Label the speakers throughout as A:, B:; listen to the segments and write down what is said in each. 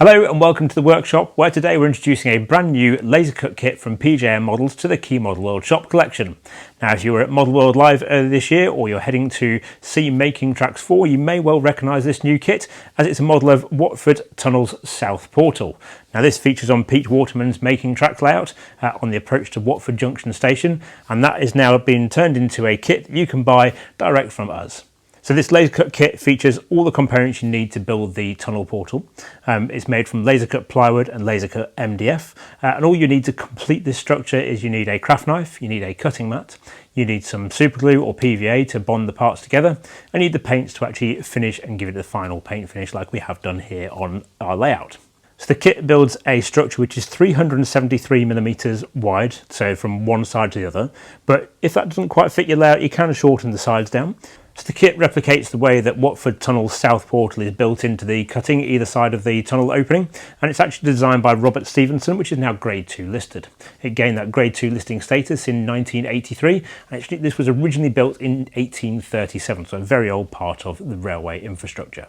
A: Hello and welcome to the workshop, where today we're introducing a brand new laser cut kit from PJM models to the Key Model World shop collection. Now, if you were at Model World Live earlier this year, or you're heading to see Making Tracks 4, you may well recognise this new kit, as it's a model of Watford Tunnel's South Portal. Now, this features on Pete Waterman's Making Tracks layout on the approach to Watford Junction Station, and that is now being turned into a kit that you can buy direct from us. So this laser cut kit features all the components you need to build the tunnel portal. It's made from laser cut plywood and laser cut MDF, and all you need to complete this structure is you need a craft knife, you need a cutting mat, you need some super glue or PVA to bond the parts together, and you need the paints to actually finish and give it the final paint finish like we have done here on our layout. So the kit builds a structure which is 373mm wide, so from one side to the other, but if that doesn't quite fit your layout, you can shorten the sides down. So the kit replicates the way that Watford Tunnel South Portal is built into the cutting either side of the tunnel opening, and it's actually designed by Robert Stevenson, which is now Grade 2 listed. It gained that Grade 2 listing status in 1983, and actually this was originally built in 1837, so a very old part of the railway infrastructure.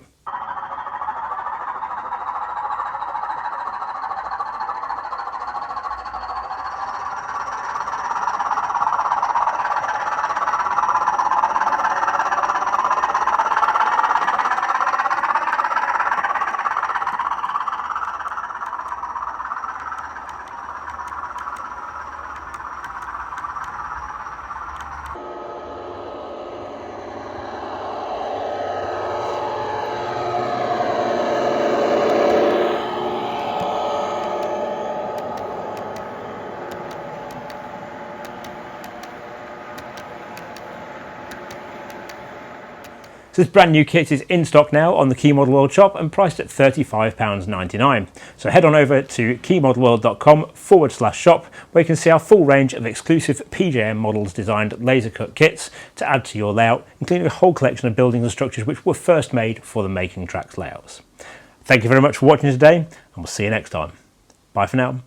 A: So this brand new kit is in stock now on the Key Model World shop and priced at £35.99. So head on over to keymodelworld.com/shop, where you can see our full range of exclusive PJM models designed laser cut kits to add to your layout, including a whole collection of buildings and structures which were first made for the Making Tracks layouts. Thank you very much for watching today, and we'll see you next time. Bye for now.